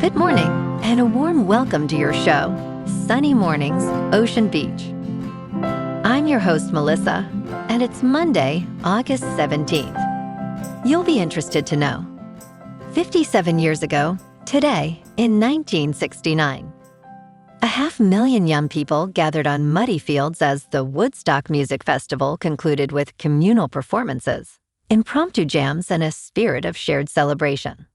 Good morning, and a warm welcome to your show, Sunny Mornings, Ocean Beach. I'm your host, Melissa, and it's Monday, August 17th. You'll be interested to know. 57 years ago, today, in 1969, 500,000 young people gathered on muddy fields as the Woodstock Music Festival concluded with communal performances, impromptu jams, and a spirit of shared celebration.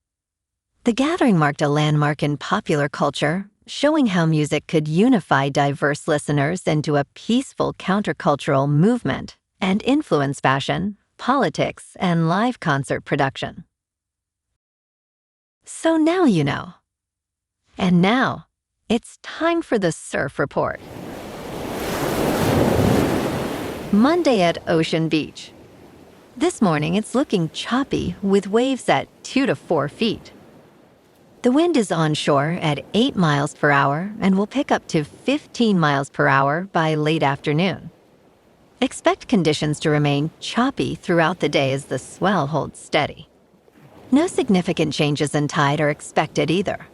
The gathering marked a landmark in popular culture, showing how music could unify diverse listeners into a peaceful countercultural movement and influence fashion, politics, and live concert production. So now you know. And now, it's time for the Surf Report. Monday at Ocean Beach. This morning, it's looking choppy with waves at 2 to 4 feet. The wind is onshore at 8 miles per hour and will pick up to 15 miles per hour by late afternoon. Expect conditions to remain choppy throughout the day as the swell holds steady. No significant changes in tide are expected either.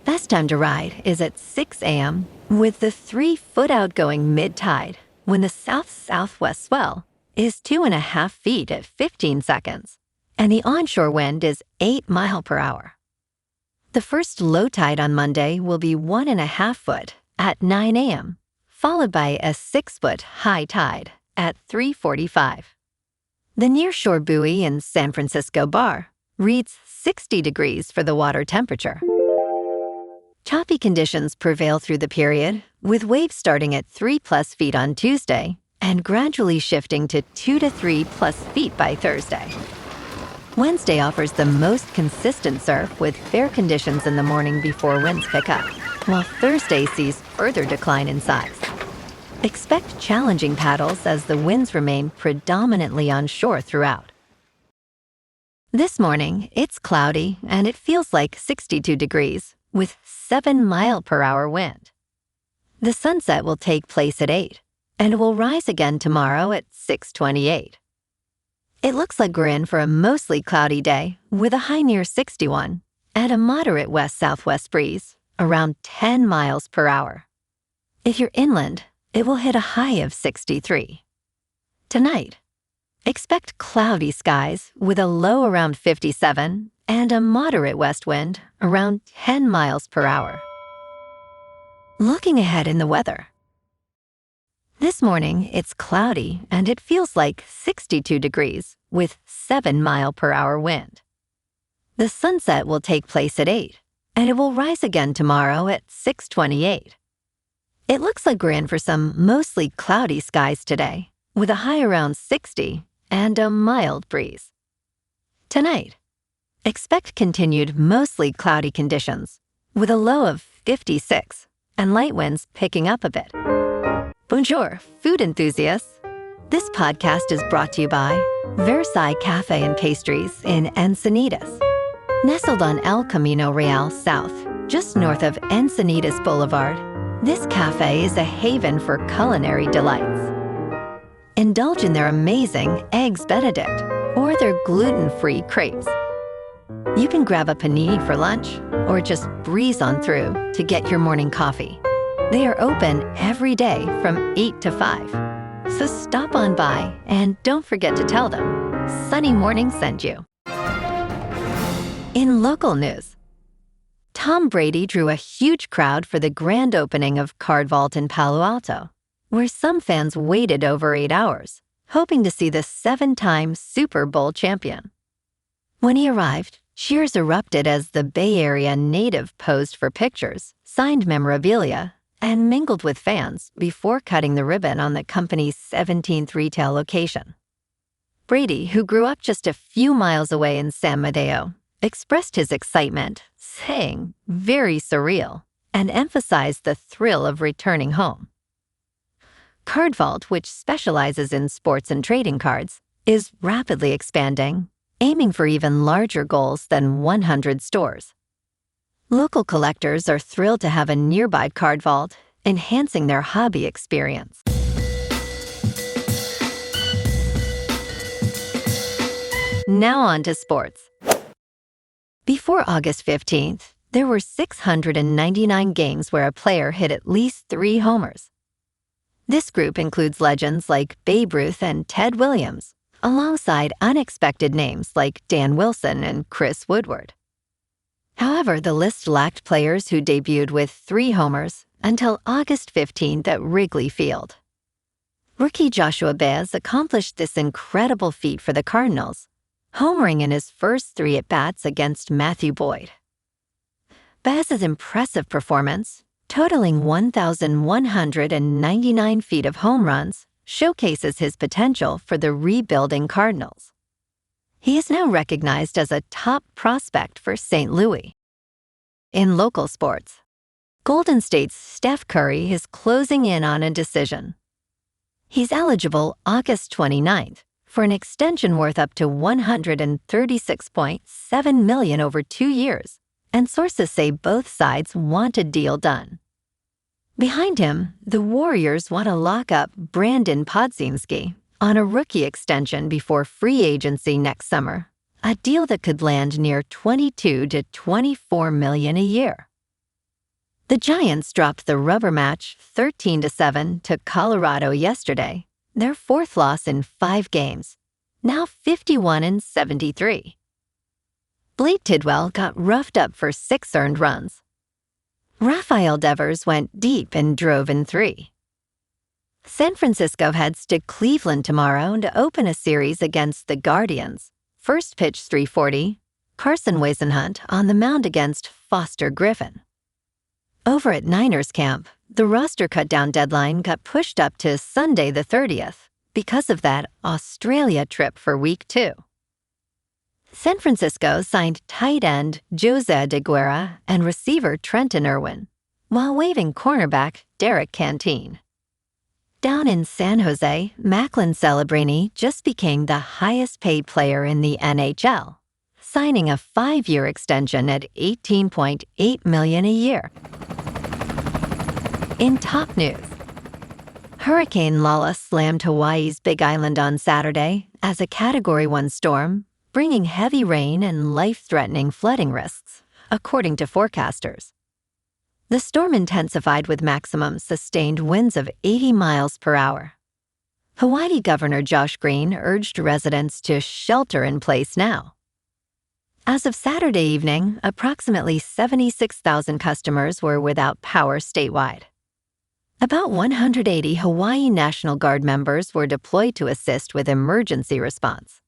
Best time to ride is at 6 a.m. with the 3-foot outgoing mid-tide when the south-southwest swell is 2.5 feet at 15 seconds and the onshore wind is 8 miles per hour. The first low tide on Monday will be 1.5 foot at 9 a.m., followed by a 6-foot high tide at 3:45. The nearshore buoy in San Francisco Bar reads 60 degrees for the water temperature. Choppy conditions prevail through the period, with waves starting at 3+ feet on Tuesday and gradually shifting to 2 to 3+ feet by Thursday. Wednesday offers the most consistent surf with fair conditions in the morning before winds pick up, while Thursday sees further decline in size. Expect challenging paddles as the winds remain predominantly onshore throughout. This morning, it's cloudy and it feels like 62 degrees with 7 mile per hour wind. The sunset will take place at 8 and it will rise again tomorrow at 6:28. It looks like we're in for a mostly cloudy day with a high near 61 and a moderate west-southwest breeze around 10 miles per hour. If you're inland, it will hit a high of 63. Tonight, expect cloudy skies with a low around 57 and a moderate west wind around 10 miles per hour. Looking ahead in the weather. This morning, it's cloudy and it feels like 62 degrees with 7 mile per hour wind. The sunset will take place at 8 and it will rise again tomorrow at 6:28. It looks like we're in for some mostly cloudy skies today with a high around 60 and a mild breeze. Tonight, expect continued mostly cloudy conditions with a low of 56 and light winds picking up a bit. Bonjour, food enthusiasts. This podcast is brought to you by Versailles Cafe and Pastries in Encinitas. Nestled on El Camino Real South, just north of Encinitas Boulevard, this cafe is a haven for culinary delights. Indulge in their amazing Eggs Benedict or their gluten-free crepes. You can grab a panini for lunch or just breeze on through to get your morning coffee. They are open every day from 8 to 5. So stop on by and don't forget to tell them Sunny Morning sent you. In local news, Tom Brady drew a huge crowd for the grand opening of CardVault in Palo Alto, where some fans waited over 8 hours, hoping to see the 7-time Super Bowl champion. When he arrived, cheers erupted as the Bay Area native posed for pictures, signed memorabilia, and mingled with fans before cutting the ribbon on the company's 17th retail location. Brady, who grew up just a few miles away in San Mateo, expressed his excitement, saying, "Very surreal," and emphasized the thrill of returning home. CardVault, which specializes in sports and trading cards, is rapidly expanding, aiming for even larger goals than 100 stores. Local collectors are thrilled to have a nearby CardVault, enhancing their hobby experience. Now on to sports. Before August 15th, there were 699 games where a player hit at least 3 homers. This group includes legends like Babe Ruth and Ted Williams, alongside unexpected names like Dan Wilson and Chris Woodward. However, the list lacked players who debuted with 3 homers until August 15th at Wrigley Field. Rookie Joshua Baez accomplished this incredible feat for the Cardinals, homering in his first 3 at-bats against Matthew Boyd. Baez's impressive performance, totaling 1,199 feet of home runs, showcases his potential for the rebuilding Cardinals. He is now recognized as a top prospect for St. Louis. In local sports, Golden State's Steph Curry is closing in on a decision. He's eligible August 29th for an extension worth up to $136.7 million over 2 years, and sources say both sides want a deal done. Behind him, the Warriors want to lock up Brandon Podzinski on a rookie extension before free agency next summer, a deal that could land near $22 to $24 million a year. The Giants dropped the rubber match 13-7 to Colorado yesterday, their 4th loss in 5 games, now 51-73. Blake Tidwell got roughed up for 6 earned runs. Rafael Devers went deep and drove in 3. San Francisco heads to Cleveland tomorrow to open a series against the Guardians. First pitch 3:40, Carson Wisenhunt on the mound against Foster Griffin. Over at Niners camp, the roster cut-down deadline got pushed up to Sunday the 30th because of that Australia trip for Week 2. San Francisco signed tight end Jose de Guerra and receiver Trenton Irwin, while waiving cornerback Derek Canteen. Down in San Jose, Macklin Celebrini just became the highest-paid player in the NHL, signing a 5-year extension at $18.8 million a year. In top news, Hurricane Lala slammed Hawaii's Big Island on Saturday as a Category 1 storm, bringing heavy rain and life-threatening flooding risks, according to forecasters. The storm intensified with maximum sustained winds of 80 miles per hour. Hawaii Governor Josh Green urged residents to shelter in place now. As of Saturday evening, approximately 76,000 customers were without power statewide. About 180 Hawaii National Guard members were deployed to assist with emergency response.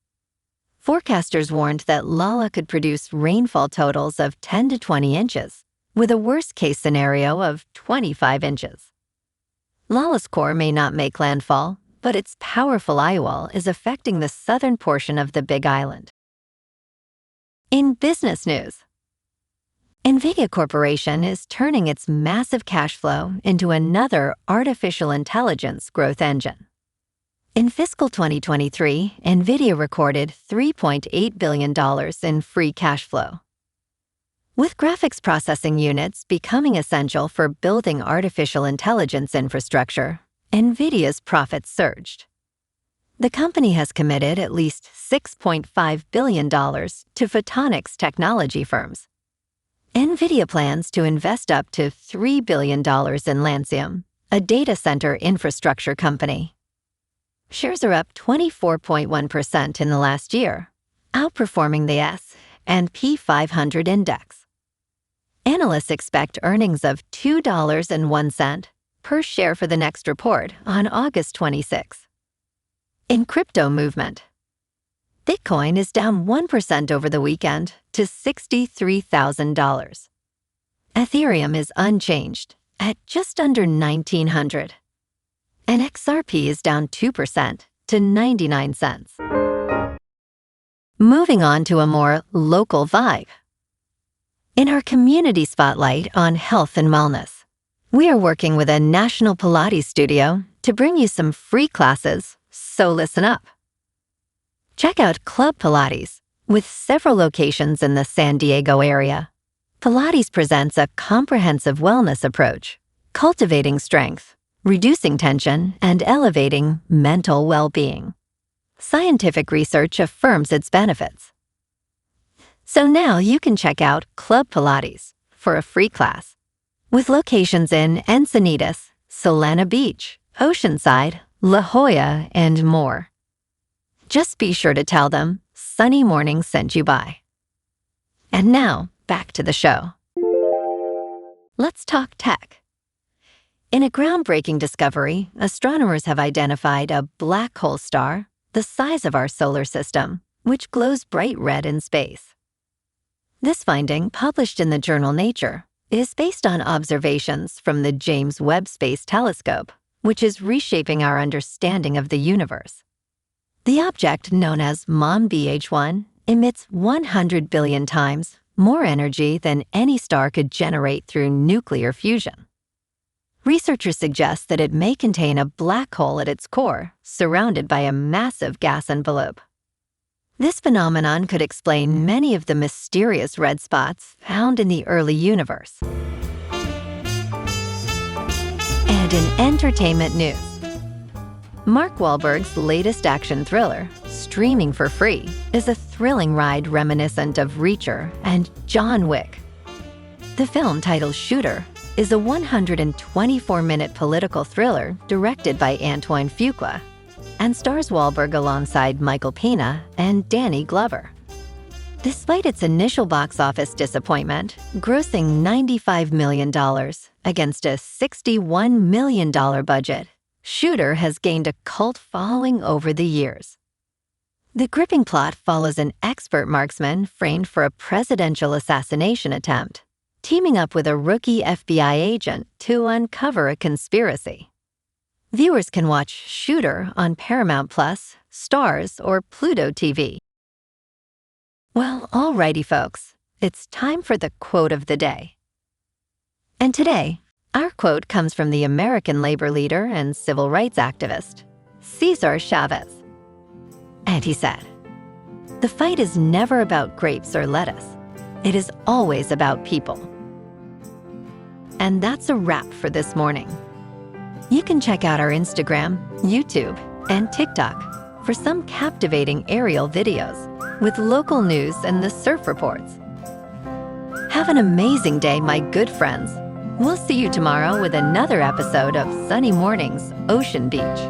Forecasters warned that Lala could produce rainfall totals of 10 to 20 inches, with a worst-case scenario of 25 inches. Lala's core may not make landfall, but its powerful eye wall is affecting the southern portion of the Big Island. In business news, NVIDIA Corporation is turning its massive cash flow into another artificial intelligence growth engine. In fiscal 2023, NVIDIA recorded $3.8 billion in free cash flow. With graphics processing units becoming essential for building artificial intelligence infrastructure, NVIDIA's profits surged. The company has committed at least $6.5 billion to photonics technology firms. NVIDIA plans to invest up to $3 billion in Lancium, a data center infrastructure company. Shares are up 24.1% in the last year, outperforming the S&P 500 index. Analysts expect earnings of $2.01 per share for the next report on August 26. In crypto movement, Bitcoin is down 1% over the weekend to $63,000. Ethereum is unchanged at just under $1,900. And XRP is down 2% to 99 cents. Moving on to a more local vibe. In our community spotlight on health and wellness, we are working with a national Pilates studio to bring you some free classes, so listen up. Check out Club Pilates, with several locations in the San Diego area. Pilates presents a comprehensive wellness approach, cultivating strength, reducing tension, and elevating mental well-being. Scientific research affirms its benefits. So now you can check out Club Pilates for a free class. With locations in Encinitas, Solana Beach, Oceanside, La Jolla, and more. Just be sure to tell them Sunny Morning sent you by. And now, back to the show. Let's talk tech. In a groundbreaking discovery, astronomers have identified a black hole star the size of our solar system, which glows bright red in space. This finding, published in the journal Nature, is based on observations from the James Webb Space Telescope, which is reshaping our understanding of the universe. The object, known as MOM BH1, emits 100 billion times more energy than any star could generate through nuclear fusion. Researchers suggest that it may contain a black hole at its core, surrounded by a massive gas envelope. This phenomenon could explain many of the mysterious red spots found in the early universe. And in entertainment news, Mark Wahlberg's latest action thriller, streaming for free, is a thrilling ride reminiscent of Reacher and John Wick. The film, titled Shooter, is a 124-minute political thriller directed by Antoine Fuqua and stars Wahlberg alongside Michael Pena and Danny Glover. Despite its initial box office disappointment, grossing $95 million against a $61 million budget, Shooter has gained a cult following over the years. The gripping plot follows an expert marksman framed for a presidential assassination attempt, teaming up with a rookie FBI agent to uncover a conspiracy. Viewers can watch Shooter on Paramount+, Starz, or Pluto TV. Well, alrighty folks, it's time for the quote of the day. And today, our quote comes from the American labor leader and civil rights activist, Cesar Chavez. And he said, "The fight is never about grapes or lettuce. It is always about people." And that's a wrap for this morning. You can check out our Instagram, YouTube, and TikTok for some captivating aerial videos with local news and the surf reports. Have an amazing day, my good friends. We'll see you tomorrow with another episode of Sunny Mornings, Ocean Beach.